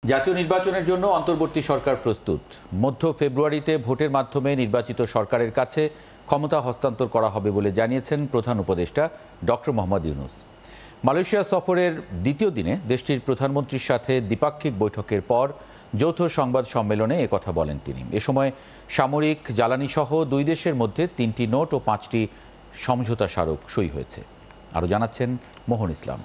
জাতীয় নির্বাচনের জন্য অন্তর্বর্তী সরকার প্রস্তুত। মধ্য ফেব্রুয়ারিতে ভোটের মাধ্যমে নির্বাচিত সরকারের কাছে ক্ষমতা হস্তান্তর করা হবে বলে জানিয়েছেন প্রধান উপদেষ্টা ডক্টর মোহাম্মদ ইউনূস। মালয়েশিয়া সফরের দ্বিতীয় দিনে দেশটির প্রধানমন্ত্রীর সাথে দ্বিপাক্ষিক বৈঠকের পর যৌথ সংবাদ সম্মেলনে একথা বলেন তিনি। এ সময় সামরিক, জ্বালানি সহ দুই দেশের মধ্যে 3টি নোট ও 5টি সমঝোতা স্মারক সই হয়েছে। আরও জানাচ্ছেন মোহন ইসলাম।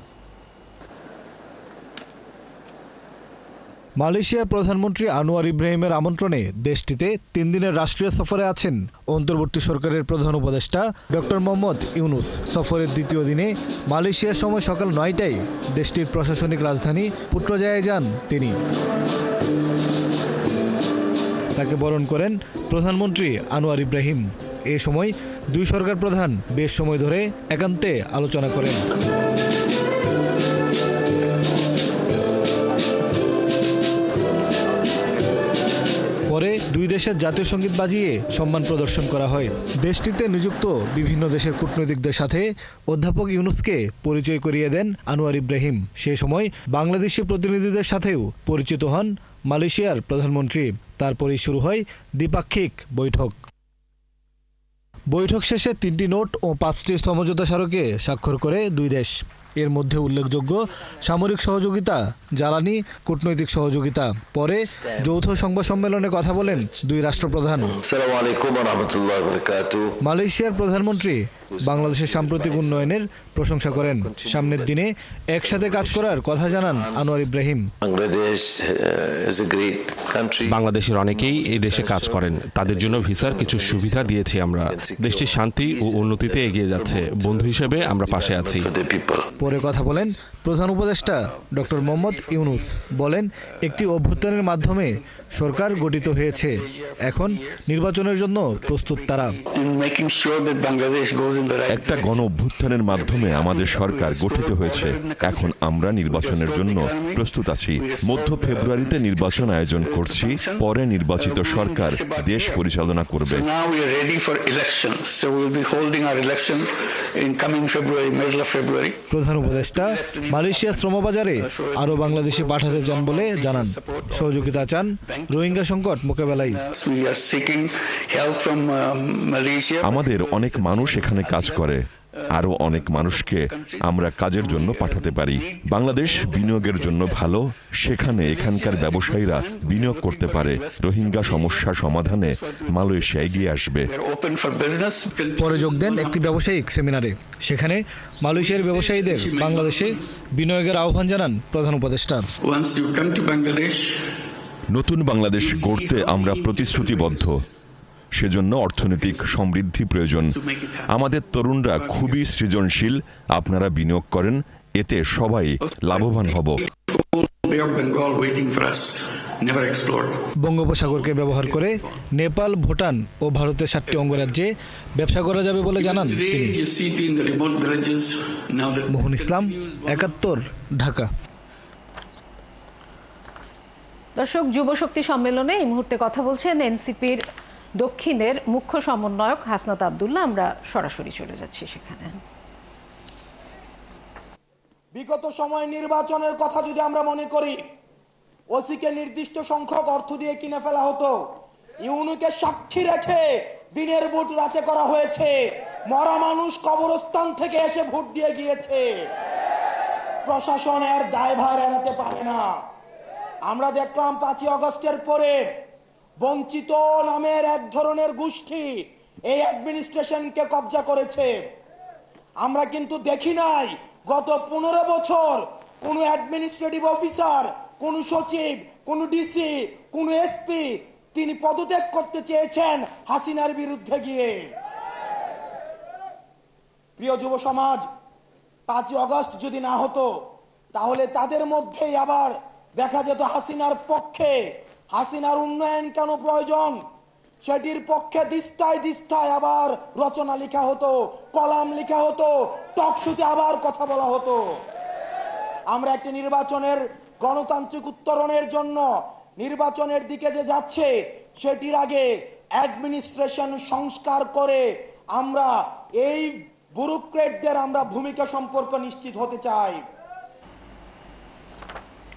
মালয়েশিয়ার প্রধানমন্ত্রী আনোয়ার ইব্রাহিমের আমন্ত্রণে দেশটিতে 3 দিনের রাষ্ট্রীয় সফরে আছেন অন্তর্বর্তী সরকারের প্রধান উপদেষ্টা ডক্টর মোহাম্মদ ইউনূস। সফরের দ্বিতীয় দিনে মালয়েশিয়ার সময় সকাল 9টায় দেশটির প্রশাসনিক রাজধানী পুত্রজায়ায় যান তিনি। তাকে বরণ করেন প্রধানমন্ত্রী আনোয়ার ইব্রাহিম। এ সময় দুই সরকার প্রধান বেশ সময় ধরে একান্তে আলোচনা করেন। পরে দুই দেশের জাতীয় সঙ্গীত বাজিয়ে সম্মান প্রদর্শন করা হয়। দেশটিতে নিযুক্ত বিভিন্ন দেশের কূটনৈতিকদের সাথে অধ্যাপক ইউনূসকে পরিচয় করিয়ে দেন আনোয়ার ইব্রাহিম। সে সময় বাংলাদেশি প্রতিনিধিদের সাথেও পরিচিত হন মালয়েশিয়ার প্রধানমন্ত্রী। তারপরেই শুরু হয় দ্বিপাক্ষিক বৈঠক। বৈঠক শেষে 3টি নোট ও 5টি সমঝোতা স্মারকে স্বাক্ষর করে দুই দেশ। এর মধ্যে উল্লেখযোগ্য সামরিক সহযোগিতা, জ্বালানি, কূটনৈতিক সহযোগিতা। পরে যৌথ সংবাদ সম্মেলনে কথা বলেন দুই রাষ্ট্রপ্রধান। মালয়েশিয়ার প্রধানমন্ত্রী বাংলাদেশের সাম্প্রতিক উন্নয়নের প্রশংসা করেন। সামনের দিনে একসাথে কাজ করার কথা জানান আনোয়ার ইব্রাহিম। বাংলাদেশের অনেকেই এই দেশে কাজ করেন, তাদের জন্য ভিসার কিছু সুবিধা দিয়েছি আমরা। দেশটি শান্তি ও উন্নতিতে এগিয়ে যাচ্ছে। বন্ধু হিসেবে আমরা পাশে আছি। পরে কথা বলেন প্রধান উপদেষ্টা ডক্টর মোহাম্মদ ইউনূস। বলেন, একটি অভ্যুত্থানের মাধ্যমে সরকার গঠিত হয়েছে, এখন নির্বাচনের জন্য প্রস্তুত তারা। একটা গণ অভ্যুত্থানের মাধ্যমে আমাদের সরকার গঠিত হয়েছে, এখন আমরা নির্বাচনের জন্য প্রস্তুত আছি। মধ্য ফেব্রুয়ারিতে নির্বাচন আয়োজন করছি, পরে নির্বাচিত সরকার দেশ পরিচালনা করবে। প্রধান উপদেষ্টা মালয়েশিয়া শ্রমবাজারে আরও বাংলাদেশি পাঠাতে চান বলে জানান। সহযোগিতা চান রোহিঙ্গা সংকট মোকাবেলায়। আমাদের অনেক মানুষ এখানে কাজ করে, আরও অনেক মানুষকে আমরা কাজের জন্য পাঠাতে পারি। বাংলাদেশ বিনিয়োগের জন্য ভালো, সেখানে এখানকার ব্যবসায়ীরা বিনিয়োগ করতে পারে। রোহিঙ্গা সমস্যা সমাধানে মালয়েশিয়া এগিয়ে আসবে। পরে যোগ দেন একটি ব্যবসায়িক সেমিনারে। সেখানে মালয়েশিয়ার ব্যবসায়ীদের বাংলাদেশে বিনিয়োগের আহ্বান জানান প্রধান উপদেষ্টা। নতুন বাংলাদেশ গড়তে আমরা প্রতিশ্রুতিবদ্ধ। সেজন্য অর্থনৈতিক সমৃদ্ধি প্রয়োজন। আমাদের তরুণরা খুবই সৃজনশীল, আপনারা বিনিয়োগ করেন, এতে সবাই লাভবান হব। বঙ্গোপসাগরকে ব্যবহার করে নেপাল, ভুটান ও ভারতের 7টি অঙ্গরাজ্যে ব্যবসা করা যাবে বলে জানান তিনি। মোহন ইসলাম, 71, ঢাকা। দর্শক, যুবশক্তি সম্মেলনে এই মুহূর্তে কথা বলছেন এনসিপির দক্ষিণের মুখ্য সমন্বয়ক হাসনাত আব্দুল্লাহ। আমরা সরাসরি চলে যাচ্ছি সেখানে। বিগত সময় নির্বাচনের কথা যদি আমরা মনে করি, ওসিকে নির্দিষ্ট সংখ্যক অর্থ দিয়ে কিনে ফেলা হতো। ইউনুকে সাক্ষী রেখে দিনের ভোট রাতে করা হয়েছে। মরা মানুষ কবরস্থান থেকে এসে ভোট দিয়ে গিয়েছে। প্রশাসনের দায়ভার এড়াতে পারে না। আমরা দেখলাম 5ই আগস্টের পরে বঞ্চিত নামের এক ধরনের গোষ্ঠী এই অ্যাডমিনিস্ট্রেশনকে কবজা করেছে। আমরা কিন্তু দেখি নাই গত 15 বছর কোন অ্যাডমিনিস্ট্রেটিভ অফিসার, কোন সচিব, কোন ডিসি, কোন এসপি তিনি পদত্যাগ করতে চেয়েছেন হাসিনার বিরুদ্ধে গিয়ে। প্রিয় যুব সমাজ, 5ই আগস্ট যদি না হতো তাহলে তাদের মধ্যেই আবার দেখা যেত হাসিনার পক্ষে, হাসিনার উন্নয়ন কেন প্রয়োজন সেটির পক্ষে দিস্তায় দিস্তায় আবার রচনা লেখা হতো, কলাম লেখা হতো, টকশোতে আবার কথা বলা হতো। আমরা একটি নির্বাচনের গণতান্ত্রিক উত্তরণের জন্য নির্বাচনের দিকে যে যাচ্ছে, সেটির আগে অ্যাডমিনিস্ট্রেশন সংস্কার করে আমরা এই ব্যুরোক্রেটদের আমরা ভূমিকা সম্পর্ক নিশ্চিত হতে চাই।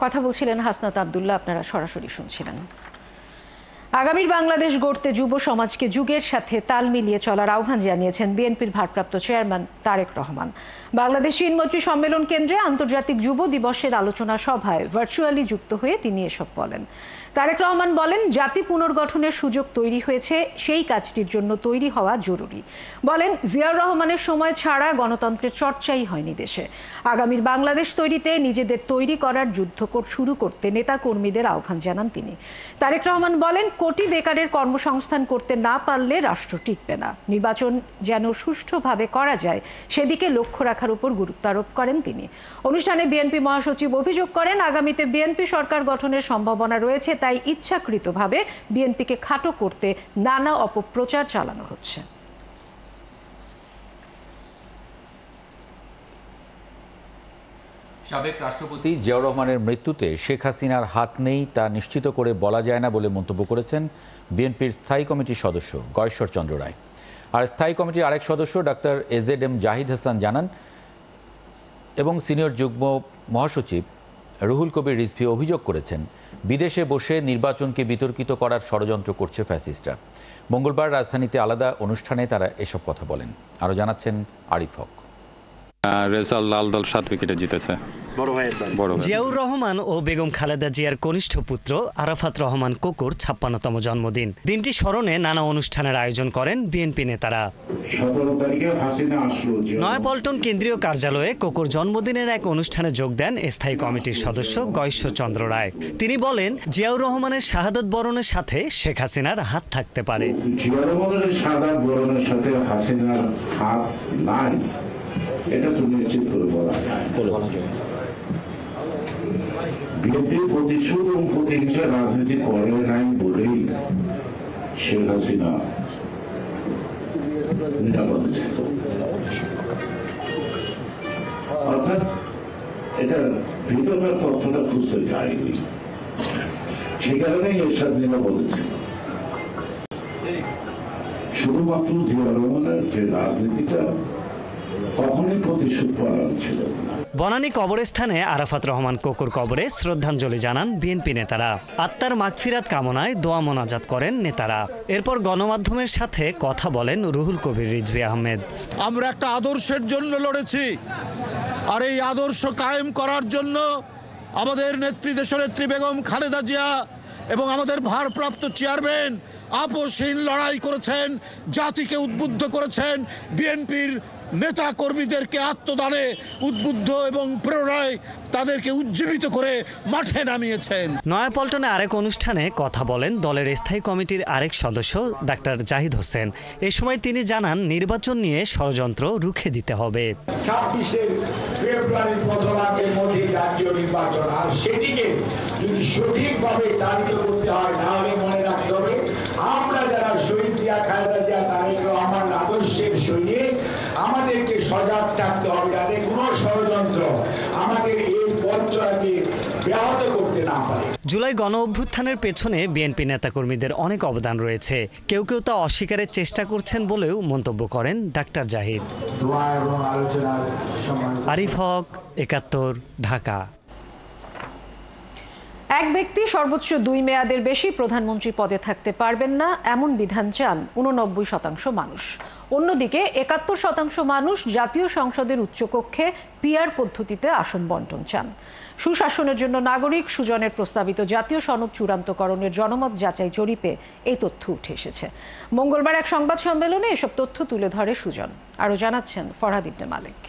কথা বলছিলেন হাসনাত আব্দুল্লাহ, আপনারা সরাসরি শুনছিলেন। আগামীর বাংলাদেশ গড়তে যুব সমাজকে যুগের সাথে তাল মিলিয়ে চলার আহ্বান জানিয়েছেন বিএনপির ভারপ্রাপ্ত চেয়ারম্যান তারেক রহমান। বাংলাদেশ চীনমৈত্রী সম্মেলন কেন্দ্রে আন্তর্জাতিক যুব দিবসের আলোচনা সভায় ভার্চুয়ালি যুক্ত হয়ে তিনি এসব বলেন। তারেক রহমান বলেন, জাতি পুনর্গঠনের সুযোগ তৈরি হয়েছে, সেই কাজটির জন্য তৈরি হওয়া জরুরি। বলেন, জিয়াউর রহমানের সময় ছাড়া গণতন্ত্রের চর্চাই হয়নি দেশে। আগামীর বাংলাদেশ তৈরিতে নিজেদের তৈরি করার যুদ্ধ শুরু করতে নেতাকর্মীদের আহ্বান জানান তিনি। তারেক রহমান বলেন, কোটি বেকারের কর্মসংস্থান করতে না পারলে রাষ্ট্র টিকবে না। নির্বাচন যেন সুষ্ঠুভাবে করা যায় সেদিকে লক্ষ্য রাখার উপর গুরুত্ব আরোপ করেন তিনি। অনুষ্ঠানে বিএনপি মহাসচিব অভিযোগ করেন, আগামীতে বিএনপি সরকার গঠনের সম্ভাবনা রয়েছে, তাই ইচ্ছাকৃতভাবে বিএনপিকে খাটো করতে নানা অপপ্রচার চালানো হচ্ছে। সাবেক রাষ্ট্রপতি জিয়াউর রহমানের মৃত্যুতে শেখ হাসিনার হাত নেই তা নিশ্চিত করে বলা যায় না বলে মন্তব্য করেছেন বিএনপির স্থায়ী কমিটির সদস্য গয়েশ্বর চন্দ্র রায়। আর স্থায়ী কমিটির আরেক সদস্য ডাক্তার এজেড জাহিদ হাসান জানান এবং সিনিয়র যুগ্ম মহাসচিব রুহুল কবির রিজভী অভিযোগ করেছেন, বিদেশে বসে নির্বাচনকে বিতর্কিত করার ষড়যন্ত্র করছে ফ্যাসিস্টরা। মঙ্গলবার রাজধানীতে আলাদা অনুষ্ঠানে তারা এসব কথা বলেন। আরও জানাচ্ছেন আরিফ হক। রেজাল্ট লাল দল 7 উইকেটে জিতেছে। জিয়াউর রহমান ও বেগম খালেদা জিয়ার কনিষ্ঠ পুত্র আরাফাত রহমান কোকুর 56তম জন্মদিন। দিনটি স্মরণে নানা অনুষ্ঠানের আয়োজন করেন বিএনপি নেতারা। 17 তারিখে হাসিনা আসলো। নয়াপল্টন কেন্দ্রীয় কার্যালয়ে কোকুর জন্মদিনের এক অনুষ্ঠানে যোগ দেন স্থায়ী কমিটির সদস্য গয়েশ্বর চন্দ্র রায়। তিনি বলেন, জিয়াউর রহমানের শাহাদাত বরণের সাথে শেখ হাসিনার হাত থাকতে পারে। জিয়াউর রহমানের শাহাদাত বরণের সাথে হাসিনার হাত নাই, এটা তো নিশ্চিত করে বলা যায়। বিএনপি প্রতিশোধ এবং প্রতিহিংসা রাজনীতি করে নাই বলেই শেখ হাসিনা নিরাপদে ছিল। অর্থাৎ এটার ভিতরকার তথ্যটা খুঁজতে যায়নি, সে কারণেই এরশাদ নিরাপদে ছিল। শুধুমাত্র জিয়াউর রহমানের যে রাজনীতিটা কখনোই প্রতিশোধ পরায়ণ ছিল না। বনানী কবরস্থানে আরাফাত রহমান কোকুর কবরে শ্রদ্ধাঞ্জলি জানান বিএনপি নেতারা। আত্মার মাগফিরাত কামনায় দোয়া মোনাজাত করেন নেতারা। এরপর গণমাধ্যমের সাথে কথা বলেন রুহুল কবির রিজভী আহমেদ। আমরা একটা আদর্শের জন্য লড়েছি, আর এই আদর্শ কায়েম করার জন্য আমাদের নেত্রী দেশনেত্রী বেগম খালেদা জিয়া এবং আমাদের ভারপ্রাপ্ত চেয়ারম্যান আপোষহীন লড়াই করেছেন, জাতিকে উদ্বুদ্ধ করেছেন, বিএনপির নেতা কর্মীদেরকে আত্মদানে উদ্বুদ্ধ এবং প্রেরণায় তাদেরকে উজ্জীবিত করে মাঠে নামিয়েছেন। নয়াপল্টনে আরেক অনুষ্ঠানে কথা বলেন দলের স্থায়ী কমিটির আরেক সদস্য ডাক্তার জাহিদ হোসেন। এ সময় তিনি জানান, নির্বাচন নিয়ে ষড়যন্ত্র রুখে দিতে হবে। 26 ফেব্রুয়ারির প্রথম আগের মধ্যে জাতীয় নির্বাচন, আর সেটিকে যদি সঠিকভাবে চালিত করতে হয় তাহলে মনে রাখতে হবে, আমরা যারা শহীদ জিয়া, খালেদা জিয়া, তারেক রহমান আদর্শের সৈনিক, আমাদেরকে সজাগ থাকতে হবে যাতে কোনো ষড়যন্ত্র আমাদের এই পথচলাকে ব্যাহত করতে না পারে। জুলাই গণ অভ্যুত্থানের পেছনে বিএনপি নেতাকর্মীদের অনেক অবদান রয়েছে, কেউ কেউ তা অস্বীকারের চেষ্টা করছেন বলেও মন্তব্য করেন ডাক্তার জাহিদ। আরিফ হক, 71, ঢাকা। এক ব্যক্তি সর্বোচ্চ 2 মেয়াদের বেশি প্রধানমন্ত্রী পদে থাকতে পারবেন না, এমন বিধান চান 89% মানুষ। অন্যদিকে 71% মানুষ জাতীয় সংসদের উচ্চকক্ষে পিআর পদ্ধতিতে আসন বন্টন চান। সুশাসনের জন্য নাগরিক সুজনের প্রস্তাবিত জাতীয় সনদ চূড়ান্তকরণের জনমত যাচাই জরিপে এই তথ্য উঠে এসেছে। মঙ্গলবার এক সংবাদ সম্মেলনে এসব তথ্য তুলে ধরে সুজন। আরও জানাচ্ছেন ফরহাদ ইবনে মালিক।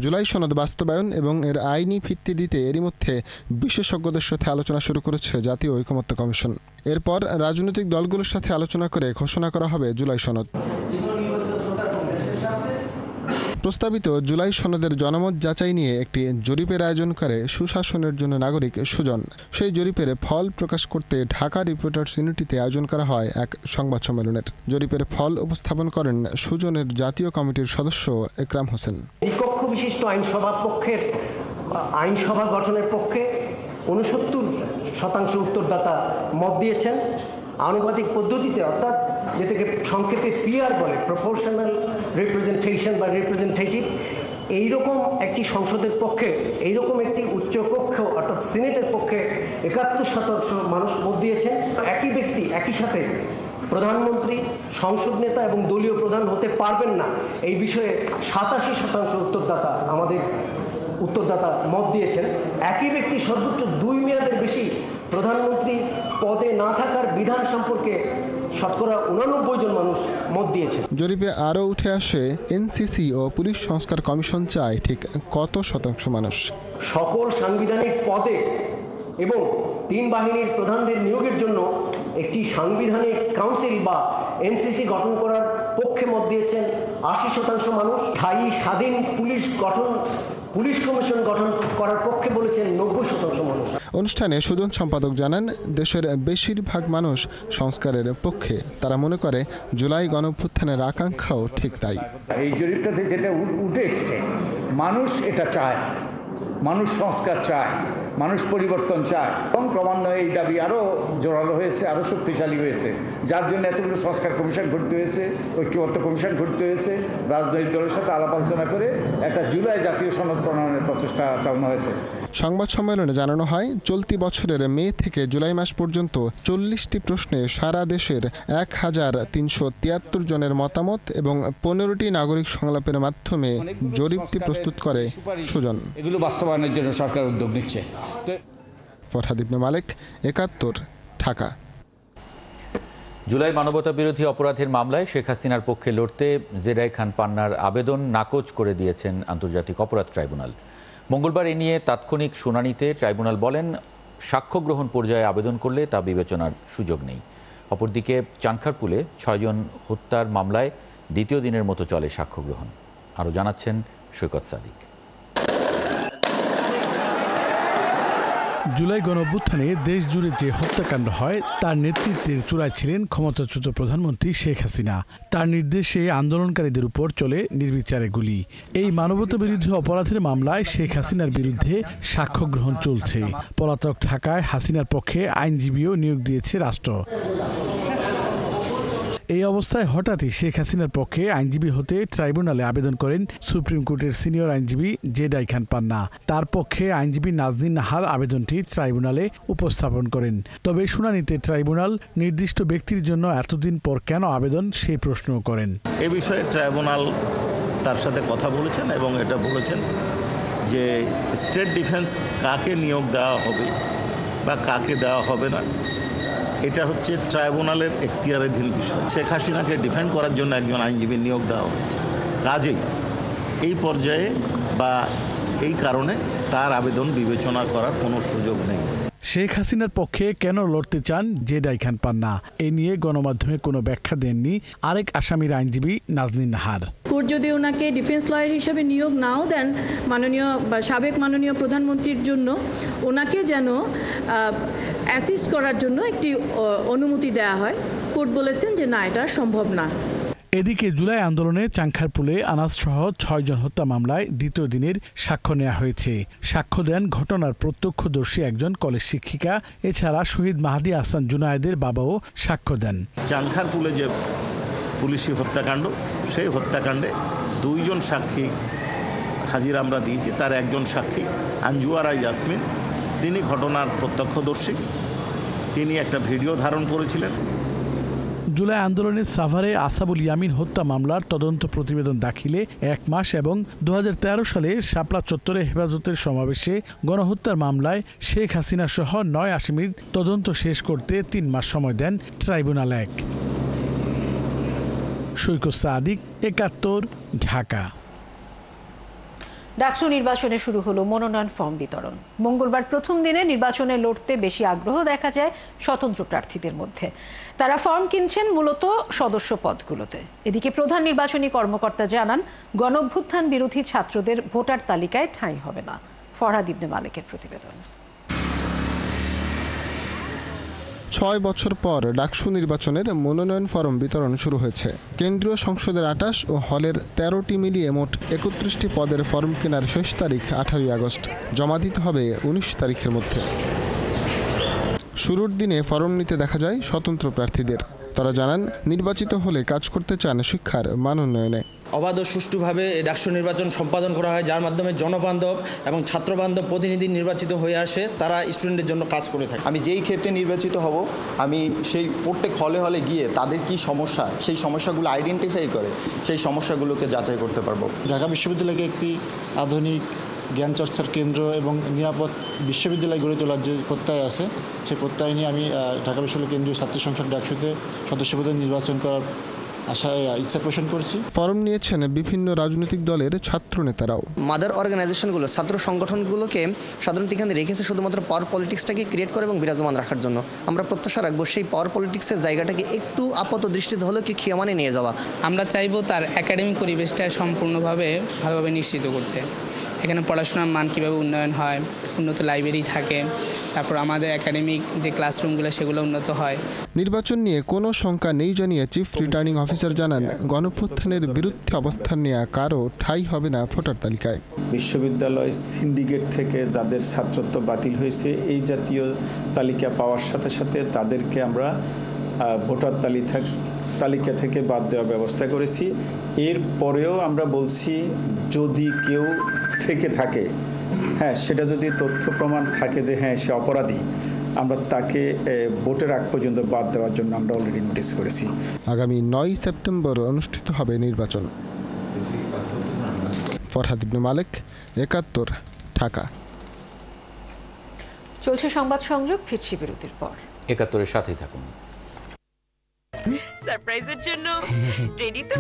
জুলাই সনদ বাস্তবায়ন এবং এর আইনি ভিত্তি দিতে এরই মধ্যে বিশেষজ্ঞদের সাথে আলোচনা শুরু করেছে জাতীয় ঐকমত্য কমিশন। এরপর রাজনৈতিক দলগুলোর সাথে আলোচনা করে ঘোষণা করা হবে জুলাই সনদ। প্রস্তাবিত জুলাই সনদের জনমত যাচাই নিয়ে একটি জরিপের আয়োজন করে সুশাসনের জন্য নাগরিক সুজন। সেই জরিপের ফল প্রকাশ করতে ঢাকা রিপোর্টার্স ইউনিটিতে আয়োজন করা হয় এক সংবাদ সম্মেলনের। জরিপের ফল উপস্থাপন করেন সুজনের জাতীয় কমিটির সদস্য একরাম হোসেন। দ্বিকক্ষ বিশিষ্ট আইনসভা গঠনের পক্ষে 69% উত্তরদাতা মত দিয়েছেন। আনুপাতিক পদ্ধতিতে, অর্থাৎ যেটাকে সংক্ষেপে পিআর বলে, প্রপোর্শনাল রিপ্রেজেন্টেশন বা রিপ্রেজেন্টেটিভ, এইরকম একটি সংসদের পক্ষে, এইরকম একটি উচ্চকক্ষ অর্থাৎ সিনেটের পক্ষে 71% মানুষ মত দিয়েছেন। একই ব্যক্তি একই সাথে প্রধানমন্ত্রী, সংসদ নেতা এবং দলীয় প্রধান হতে পারবেন না, এই বিষয়ে 87% উত্তরদাতা মত দিয়েছেন। একই ব্যক্তি সর্বোচ্চ 2 মেয়াদের বেশি প্রধানমন্ত্রী পদে না থাকার বিধান সম্পর্কে 89% জন মানুষ মত দিয়েছে। জরিপে আরও উঠে আসে এনসিসি ও পুলিশ সংস্কার কমিশন চায় ঠিক কত শতাংশ মানুষ। সকল সাংবিধানিক পদে এবং 3 বাহিনীর প্রধানদের নিয়োগের জন্য একটি সাংবিধানিক কাউন্সিল বা এনসিসি গঠন করার পক্ষে মত দিয়েছেন 80% মানুষ। স্থায়ী স্বাধীন পুলিশ কমিশন গঠন করার পক্ষে বলেছেন 90% মানুষ। অনুষ্ঠানে সুজন সম্পাদক জানান, দেশের বেশিরভাগ মানুষ সংস্কারের পক্ষে। তারা মনে করে জুলাই গণঅভ্যুত্থানের আকাঙ্ক্ষাও ঠিক তাই। এই জরিপটাতে যেটা উঠে এসছে, মানুষ এটা চায়, মানুষ সংস্কার চায়, মানুষ পরিবর্তন চায় এবং ক্রমান্বয়ে এই দাবি আরও জোরালো হয়েছে, আরও শক্তিশালী হয়েছে, যার জন্য এতগুলো সংস্কার কমিশন গঠিত হয়েছে, ঐক্যবদ্ধ কমিশন গঠিত হয়েছে, রাজনৈতিক দলের সাথে আলাপ আলোচনা করে একটা জুলাই জাতীয় সনদ প্রণয়নের প্রচেষ্টা চালানো হয়েছে। সংবাদ সম্মেলনে জানানো হয়, চলতি বছরের মে থেকে জুলাই মাস পর্যন্ত 40টি প্রশ্নে সারা দেশের 1373 জনের মতামত এবং 15টি নাগরিক সংলাপের মাধ্যমে জরিপটি প্রস্তুত করে সুজন। এগুলো বাস্তবায়নের জন্য সরকার উদ্যোগ নিচ্ছে। ফরহাদ ইবনে মালিক, 71, ঢাকা। জুলাই মানবতা বিরোধী অপরাধের মামলায় শেখ হাসিনার পক্ষে লড়তে জেরাই খান পান্নার আবেদন নাকচ করে দিয়েছেন আন্তর্জাতিক অপরাধ ট্রাইব্যুনাল। মঙ্গলবার এ নিয়ে তাৎক্ষণিক শুনানিতে ট্রাইব্যুনাল বলেন, সাক্ষ্য গ্রহণ পর্যায়ে আবেদন করলে তা বিবেচনার সুযোগ নেই। অপরদিকে চানখারপুলে 6 জন হত্যার মামলায় দ্বিতীয় দিনের মতো চলে সাক্ষ্য গ্রহণ। আরও জানাচ্ছেন সৈকত সাদিক। জুলাই গণঅভ্যুত্থানে দেশ জুড়ে যে হত্যাকাণ্ড হয় তার নেতৃত্বের চূড়ায় ছিলেন ক্ষমতাচ্যুত প্রধানমন্ত্রী শেখ হাসিনা। তার নির্দেশে আন্দোলনকারীদের উপর চলে নির্বিচারে গুলি। এই মানবতা বিরোধী অপরাধের মামলায় শেখ হাসিনার বিরুদ্ধে সাক্ষ্য গ্রহণ চলছে। পলাতক থাকায় হাসিনার পক্ষে আইনজীবীও নিয়োগ দিয়েছে রাষ্ট্র। এই অবস্থায় হঠাৎই শেখ হাসিনার পক্ষে আইনজীবী হতে ট্রাইব্যুনালে আবেদন করেন সুপ্রিম কোর্টের সিনিয়র আইনজীবী জেরাই খান পান্না। তার পক্ষে আইনজীবী নাজনীন নাহার আবেদনটি ট্রাইব্যুনালে উপস্থাপন করেন। তবে শুনানিতে ট্রাইব্যুনাল নির্দিষ্ট ব্যক্তির জন্য এতদিন পর কেন আবেদন সেই প্রশ্ন করেন। এ বিষয়ে ট্রাইব্যুনাল তার সাথে কথা বলেছেন এবং এটা বলেছেন যে স্টেট ডিফেন্স কাকে নিয়োগ দেওয়া হবে বা কাকে দেওয়া হবে না, এটা হচ্ছে ট্রাইব্যুনালের এখতিয়ারাধীন বিষয়। শেখ হাসিনাকে ডিফেন্ড করার জন্য একজন আইনজীবী নিয়োগ দেওয়া হয়েছে। কাজেই এই পর্যায়ে বা এই কারণে তার আবেদন বিবেচনা করার কোনো সুযোগ নেই। শেখ হাসিনার পক্ষে কেন লড়তে চান জেরাই খান পান্না, এ নিয়ে গণমাধ্যমে কোনো ব্যাখ্যা দেননি আরেক আসামির আইনজীবী নাজনীন নাহার। কোর্ট যদি ওনাকে ডিফেন্স লয়ার হিসেবে নিয়োগ নাও দেন সাবেক মাননীয় প্রধানমন্ত্রীর জন্য, ওনাকে যেন অ্যাসিস্ট করার জন্য একটি অনুমতি দেওয়া হয়। কোর্ট বলেছেন যে না, এটা সম্ভব না। এদিকে জুলাই আন্দোলনে চাংখারপুলে আনাস সহ 6 জন হত্যা মামলায় দ্বিতীয় দিনের সাক্ষ্য নেওয়া হয়েছে। সাক্ষ্য দেন ঘটনার প্রত্যক্ষদর্শী একজন কলেজ শিক্ষিকা। এছাড়া শহীদ মাহাদি আহসান জুনায়েদের বাবাও সাক্ষ্য দেন। চাংখারপুলে যে পুলিশি হত্যাকাণ্ড, সেই হত্যাকাণ্ডে 2 জন সাক্ষী হাজির আমরা দিয়েছি। তার একজন সাক্ষী আঞ্জুয়ারা ইয়াসমিন, তিনি ঘটনার প্রত্যক্ষদর্শী। তিনি একটা ভিডিও ধারণ করেছিলেন। জুলাই আন্দোলনের সাভারে আসাবুল ইয়ামিন হত্যা মামলার তদন্ত প্রতিবেদন দাখিলে 1 মাস এবং 2013 সালে শাপলা চত্বরে হেফাজতের সমাবেশে গণহত্যার মামলায় শেখ হাসিনা সহ 9 আসামির তদন্ত শেষ করতে 3 মাস সময় দেন ট্রাইব্যুনাল 1। সৈকত সাদিক, 71, ঢাকা। ডাকসু নির্বাচনে শুরু হলো মনোনয়ন ফর্ম বিতরণ। মঙ্গলবার প্রথম দিনে নির্বাচনে লড়তে বেশি আগ্রহ দেখা যায় স্বতন্ত্র প্রার্থীদের মধ্যে। তারা ফর্ম কিনছেন মূলত সদস্য পদগুলোতে। এদিকে প্রধান নির্বাচনী কর্মকর্তা জানান, গণঅভ্যুত্থান বিরোধী ছাত্রদের ভোটার তালিকায় ঠাঁই হবে না। ফরহাদ ইবনে মালিকের প্রতিবেদন। 6 বছর পর ডাকসু নির্বাচনের মনোনয়ন ফরম বিতরণ শুরু হয়েছে। কেন্দ্রীয় সংসদের 28 ও হলের 13টি মিলিয়ে মোট 31টি পদের ফরম কেনার শেষ তারিখ 18 আগস্ট। জমা দিতে হবে 19 তারিখের মধ্যে। শুরুর দিনে ফরম নিতে দেখা যায় স্বতন্ত্র প্রার্থীদের। তারা জানান, নির্বাচিত হলে কাজ করতে চান শিক্ষার মান উন্নয়নে। অবাধ ও সুষ্ঠুভাবে ডাকসু নির্বাচন সম্পাদন করা হয়, যার মাধ্যমে জনবান্ধব এবং ছাত্রবান্ধব প্রতিনিধি নির্বাচিত হয়ে আসে, তারা স্টুডেন্টের জন্য কাজ করে থাকে। আমি যেই ক্ষেত্রে নির্বাচিত হব, আমি সেই প্রত্যেক হলে হলে গিয়ে তাদের কি সমস্যা, সেই সমস্যাগুলো আইডেন্টিফাই করে সেই সমস্যাগুলোকে যাচাই করতে পারবো। ঢাকা বিশ্ববিদ্যালয়কে একটি আধুনিক জ্ঞান চর্চার কেন্দ্র এবং নিরাপদ বিশ্ববিদ্যালয় গড়ে তোলার যে প্রত্যয় আছে, সেই প্রত্যয় নিয়ে আমি ঢাকা বিশ্ববিদ্যালয় কেন্দ্রীয় ছাত্র সংসদ ডাকসুতে সদস্যপদে নির্বাচন করার আশায় ইচ্ছা পোষণ করছি। ফরম নিয়েছেন বিভিন্ন রাজনৈতিক দলের ছাত্র নেতারাও। মাদার অর্গানাইজেশনগুলো, ছাত্র সংগঠনগুলোকে সাধারণত এখানে রেখেছে শুধুমাত্র পাওয়ার পলিটিক্সটাকে ক্রিয়েট করে এবং বিরাজমান রাখার জন্য। আমরা প্রত্যাশা রাখবো সেই পাওয়ার পলিটিক্সের জায়গাটাকে একটু আপাত দৃষ্টিতে হলেও কি ক্ষীয়মানে নিয়ে যাওয়া। আমরা চাইবো তার একাডেমিক পরিবেশটা সম্পূর্ণভাবে ভালোভাবে নিশ্চিত করতে। এখানে পড়াশোনার মান কীভাবে উন্নয়ন হয়, উন্নত লাইব্রেরি থাকে, তারপর আমাদের একাডেমিক যে ক্লাসরুমগুলো সেগুলো উন্নত হয়। নির্বাচন নিয়ে কোনো শঙ্কা নেই জানিয়ে চিফ রিটার্নিং অফিসার জানান, গণঅভ্যুত্থানের বিরুদ্ধে অবস্থান নেওয়া কারো ঠাঁই হবে না ভোটার তালিকায়। বিশ্ববিদ্যালয় সিন্ডিকেট থেকে যাদের ছাত্রত্ব বাতিল হয়েছে, এই জাতীয় তালিকা পাওয়ার সাথে সাথে তাদেরকে আমরা ভোটার তালিকা থেকে বাদ দেওয়ার ব্যবস্থা করেছি। এর পরেও আমরা বলছি, যদি কেউ থেকে থাকে, হ্যাঁ, সেটা যদি তথ্য প্রমাণ থাকে যে হ্যাঁ সে অপরাধী, আমরা তাকে ভোটের আগ পর্যন্ত বাদ দেওয়ার জন্য আমরা অলরেডি নোটিশ করেছি। আগামী 9 সেপ্টেম্বর অনুষ্ঠিত হবে নির্বাচন। ফরহাদ ইবনে মালিক, 71, ঢাকা। চলছে সংবাদ সংযোগ, ফিরছি বিরতির পর। 71-এর সাথেই থাকুন। সারপ্রাইজের জন্য রেডি তো?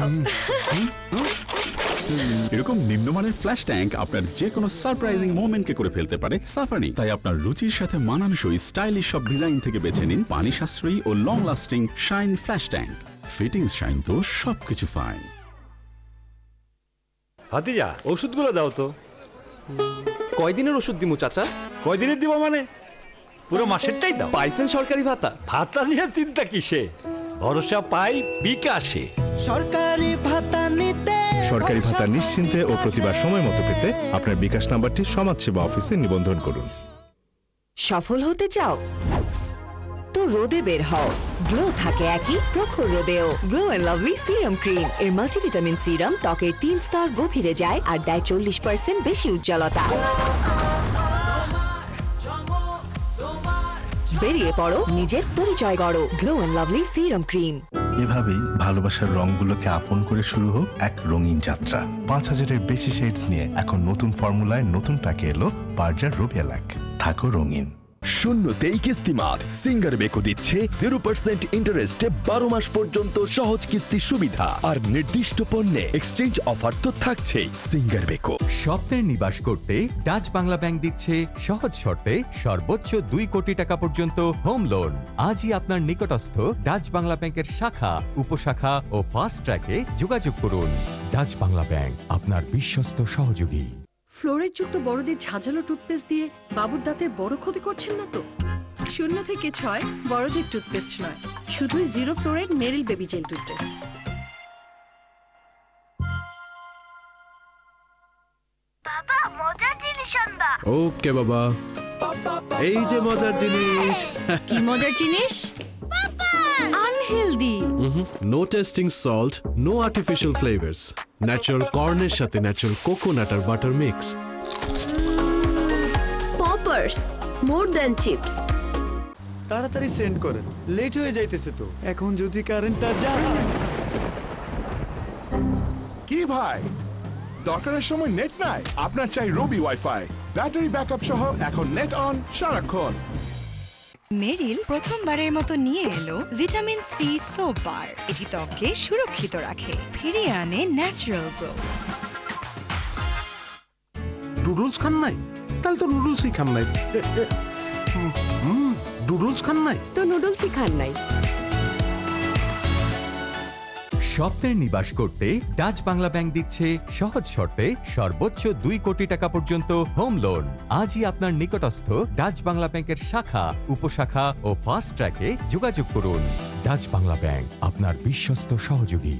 এরকম নিম্নমানের ফ্ল্যাশ ট্যাঙ্ক আপনার যে কোনো সারপ্রাইজিং মোমেন্টকে করে ফেলতে পারে সাফানি। তাই আপনার রুচির সাথে মানানসই স্টাইলিশ সব ডিজাইন থেকে বেছে নিন পানি সাশ্রয়ী ও long lasting shine flush tank. Fittings shine তো সবকিছু ফাইন। ভাতিজা, ওষুধগুলো দাও তো। কয়দিনের ওষুধ দিমু চাচা? কয়দিনের দিব মানে? পুরো মাসেরটাই দাও। পাইছেন সরকারি ভাতা? ভাতা নিয়ে চিন্তা কিসে, ভরসা পাই বিকাশে। সরকারি ভাতা নিতে, সরকারি ভাতা নিশ্চিন্তে ও প্রতিবার সময় মতো পেতে আপনার বিকাশ নাম্বারটি সমাজসেবা অফিসে নিবন্ধন করুন। সফল হতে চাও তো রোদে বের হও। গ্লো থাকে একই প্রখর রোদেও। Glow and lovely serum cream এর মাল্টিভিটামিন সিরাম ত্বকের 3 স্তর গভীরে যায় আর দেয় 40% বেশি উজ্জ্বলতা। বেরিয়ে পড়ো, নিজের পরিচয় গড়ো। Glow and lovely serum cream. এভাবেই ভালোবাসার রংগুলোকে আপন করে শুরু হোক এক রঙিন যাত্রা। 5000-এর বেশি শেডস নিয়ে এখন নতুন ফর্মুলায় নতুন প্যাকে এলো বার্জার রুবিয়া ল্যাক। থাকো রঙিন। শূন্যতেই কিস্তিমাত সিঙ্গার বেকো দিচ্ছে 0% ইন্টারেস্টে 12 মাস পর্যন্ত সহজ কিস্তি সুবিধা, আর নির্দিষ্ট পণ্যে এক্সচেঞ্জ অফার তো থাকছেই। Singer Beko. স্বপ্নের নিবাস করতে ডাচ বাংলা ব্যাংক দিচ্ছে সহজ শর্তে সর্বোচ্চ 2 কোটি টাকা পর্যন্ত হোম লোন। আজই আপনার নিকটস্থ ডাচ বাংলা ব্যাংকের শাখা, উপশাখা ও ফাস্ট ট্র্যাকে যোগাযোগ করুন। ডাচ বাংলা ব্যাংক, আপনার বিশ্বস্ত সহযোগী। ফ্লোরাইডযুক্ত বড়দের ঝাঁঝালো টুথপেস্ট দিয়ে বাবুর দাঁতের বড় ক্ষতি করছেন না তো? 0 থেকে 6 বড়দের টুথপেস্ট নয়, শুধুই 0 ফ্লোরাইড মেরিল বেবি জেল টুথপেস্ট। বাবা, মজার জিনিস আনবা। ওকে বাবা, এই যে মজার জিনিস। কি মজার জিনিস? Unhealthy. No tasting salt, no artificial flavours, natural কর্নের সাথে ন্যাচারাল কোকোনাট আর butter mix. Poppers, more than chips. তাড়াতাড়ি সেন্ড করেন, লেট হয়ে যাইতেছে তো। এখন যদি কারেন্টটা যায়। কি ভাই, দরকারের সময় নেট নাই? আপনার চাই রবি ওয়াইফাই, ব্যাটারি ব্যাকআপ সহ এখন নেট অন সারাক্ষণ। মেরিল প্রথমবারের মতো নিয়ে এলো ভিটামিন সি সোপ বার। এটি ত্বককে সুরক্ষিত রাখে, ফিরিয়ে আনে ন্যাচারাল গ্লো। নুডলস খান নাই? তাহলে তো নুডলসই খান নাই। নুডলস খান নাই তো নুডলসই খান নাই। স্বপ্নের নিবাস করতে ডাচ বাংলা ব্যাংক দিচ্ছে সহজ শর্তে সর্বোচ্চ 2 কোটি টাকা পর্যন্ত হোম লোন। আজই আপনার নিকটস্থ ডাচ বাংলা ব্যাংকের শাখা, উপশাখা ও ফাস্ট ট্র্যাকে যোগাযোগ করুন। ডাচ বাংলা ব্যাংক, আপনার বিশ্বস্ত সহযোগী।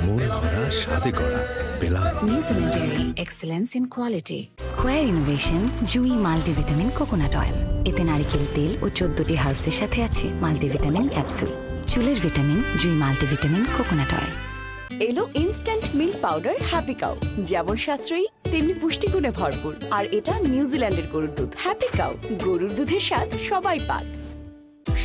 মন ভরা স্বাদে করা Belal. New Zealand dairy excellence in quality. Square innovation Jui multivitamin coconut oil. এতে নারকেল তেল ও 14টি হার্বসের সাথে আছে মাল্টিভিটামিন ক্যাপসুল। চুলের ভিটামিন জুই মাল্টিভিটামিন কোকোনাট অয়েল। এলো instant milk powder happy cow, যেমন সাশ্রয়ী তেমনি পুষ্টিগুণে ভরপুর। আর এটা নিউজিল্যান্ডের গরুর দুধ। হ্যাপি কাউ, গরুর দুধের স্বাদ সবাই পাক।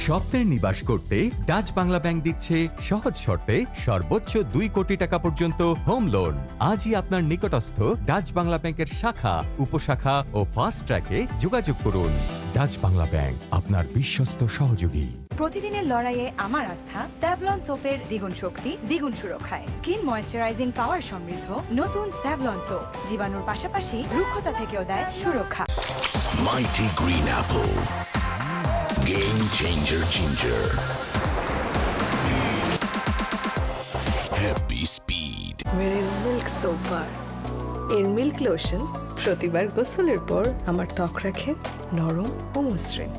স্বপ্নের নিবাস করতে ডাচ বাংলা ব্যাংক দিচ্ছে সহজ শর্তে সর্বোচ্চ 2 কোটি টাকা পর্যন্ত হোম লোন। আজই আপনার নিকটস্থ ডাচ বাংলা ব্যাংকের শাখা, উপশাখা ও ফাস্ট ট্র্যাকে যোগাযোগ করুন। ডাচ বাংলা ব্যাংক, আপনার বিশ্বস্ত সহযোগী। প্রতিদিনের লড়াইয়ে আমার আস্থা স্যাভলন সোপের দ্বিগুণ শক্তি, দ্বিগুণ সুরক্ষায়। স্কিন ময়েশ্চারাইজিং পাওয়ার সমৃদ্ধ নতুন স্যাভলন সোপ জীবাণুর পাশাপাশি রুক্ষতা থেকেও দেয় সুরক্ষা। Mighty Green Apple. Game changer ginger. Happy speed. মেরে মিল্ক সোপ বার। এর মিল্ক লোশন প্রতিবার গোসলের পর আমার ত্বক রাখে নরম ও মসৃণ।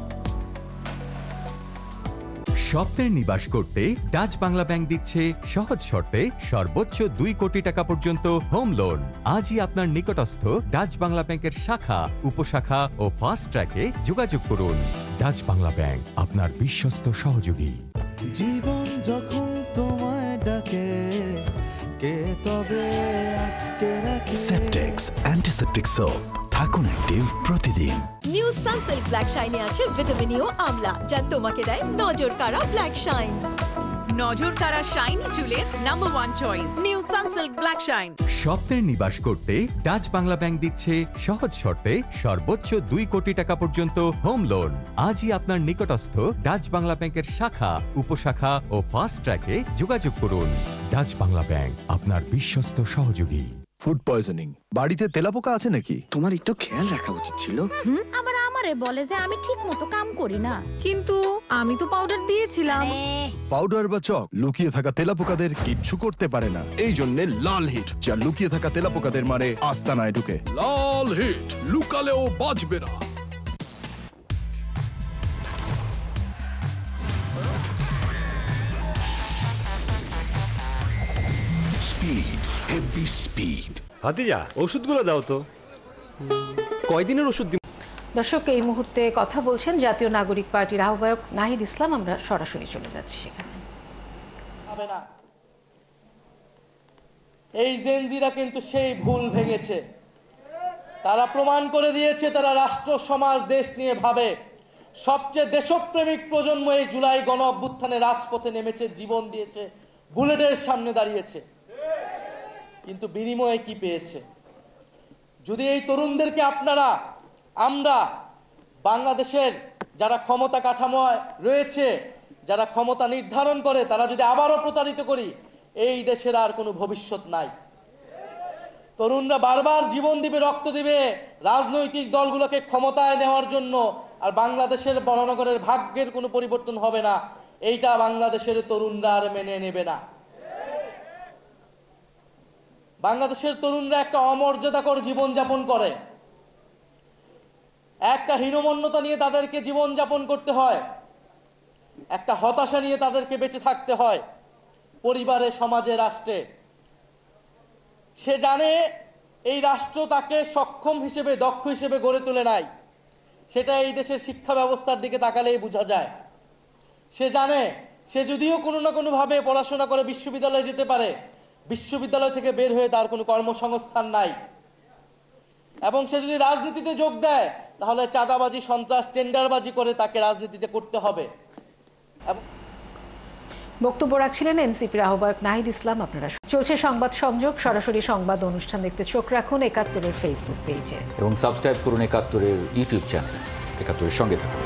স্বপ্নের নিবাস করতে ডাচ বাংলা ব্যাংক দিচ্ছে সহজ শর্তে সর্বোচ্চ 2 কোটি টাকা পর্যন্ত হোম লোন। আজই আপনার নিকটস্থ ডাচ বাংলা ব্যাংকের শাখা, উপশাখা ও ফাস্ট ট্র্যাকে যোগাযোগ করুন। ডাচ বাংলা ব্যাংক, আপনার বিশ্বস্ত সহযোগী। জীবন যখন তোমায় ডাকে কে তবে আটকে রাখে। সেপটেক্স অ্যান্টিসেপটিক সোপ, থাকুন অ্যাক্টিভ প্রতিদিন। নিউ সানসিল্ক ব্ল্যাক শাইনে আছে ভিটামিন ই ও আমলা, যা তোমাকে দেয় নজর কাড়া ব্ল্যাক শাইন। নজর কাড়া শাইনি চুলের number 1 choice new Sunsilk black shine. স্বপ্নের নিবাস করতে ডাচ বাংলা ব্যাংক দিচ্ছে সহজ শর্তে সর্বোচ্চ 2 কোটি টাকা পর্যন্ত হোম লোন। আজই আপনার নিকটস্থ ডাচ বাংলা ব্যাংকের শাখা, উপশাখা ও ফাস্ট ট্র্যাকে যোগাযোগ করুন। ডাচ বাংলা ব্যাংক, আপনার বিশ্বস্ত সহযোগী। ফুড পয়জনিং, বাড়িতে তেলাপোকা আছে নাকি? তোমার একটু খেয়াল রাখা উচিত ছিল। আবার আমারে বলে যে আমি ঠিক মতো কাম করি না। কিন্তু আমি তো পাউডার দিয়েছিলাম। পাউডার বা চক লুকিয়ে থাকা তেলাপোকাদের কিচ্ছু করতে পারে না। এই জন্য লাল হিট, যা লুকিয়ে থাকা তেলাপোকাদের মারে আস্তানায় ঢুকে। লাল হিট, লুকালেও বাঁচবে না। Speed. Heavy speed. ভাতিজা, ওষুধগুলো দাও তো। কয়দিনের ওষুধ দিব? দর্শক, এই মুহূর্তে কথা বলছেন জাতীয় নাগরিক পার্টির আহ্বায়ক নাহিদ ইসলাম। আমরা সরাসরি চলে যাচ্ছি সেখানে। হবে না, এই জেনজিরা কিন্তু সেই ভুল ভেঙেছে। তারা প্রমাণ করে দিয়েছে তারা রাষ্ট্র, সমাজ, দেশ নিয়ে ভাবে। সবচেয়ে দেশপ্রেমিক প্রজন্ম এই জুলাই গণ অভ্যুত্থানে রাজপথে নেমেছে, জীবন দিয়েছে, বুলেটের সামনে দাঁড়িয়েছে। কিন্তু বিনিময়ে কি পেয়েছে? যদি এই তরুণদেরকে আমরা বাংলাদেশের যারা ক্ষমতা কাঠামোয় রয়েছে, যারা ক্ষমতা নির্ধারণ করে, তারা যদি আবারও প্রতারিত করি, এই দেশের আর কোনো ভবিষ্যৎ নাই। তরুণরা বারবার জীবন দিবে, রক্ত দিবে রাজনৈতিক দলগুলোকে ক্ষমতায় নেওয়ার জন্য, আর বাংলাদেশের বড়নগরের ভাগ্যের কোনো পরিবর্তন হবে না। এইটা বাংলাদেশের তরুণরা আর মেনে নেবে না। বাংলাদেশের তরুণরা একটা অমর্যাদাকর জীবনযাপন করে, একটা হীনমন্যতা নিয়ে তাদেরকে জীবনযাপন করতে হয়, একটা হতাশা নিয়ে তাদেরকে বেঁচে থাকতে হয় পরিবারে, সমাজে, রাষ্ট্রে। সে জানে এই রাষ্ট্র তাকে সক্ষম হিসেবে, দক্ষ হিসেবে গড়ে তোলে নাই। সেটা এই দেশের শিক্ষা ব্যবস্থার দিকে তাকালেই বোঝা যায়। সে জানে সে যদিও কোনো না কোনোভাবে পড়াশোনা করে বিশ্ববিদ্যালয়ে যেতে পারে, বিশ্ববিদ্যালয় থেকে বের হয়ে তার কোনো কর্মসংস্থান নাই। এবং সে যদি রাজনীতিতে যোগ দেয়, তাহলে চাঁদাবাজি, সন্ত্রাস, টেন্ডারবাজি করে তাকে রাজনীতিতে করতে হবে। বক্তব্য রাখছিলেন এনসিপির আহ্বায়ক নাহিদ ইসলাম। আপনারা চলছে সংবাদ সংযোগ, সরাসরি সংবাদ অনুষ্ঠান দেখতে চোখ রাখুন ৭১-এর ফেসবুক পেজে এবং সাবস্ক্রাইব করুন ৭১-এর ইউটিউব চ্যানেল। ৭১-এর সঙ্গে থাকুন।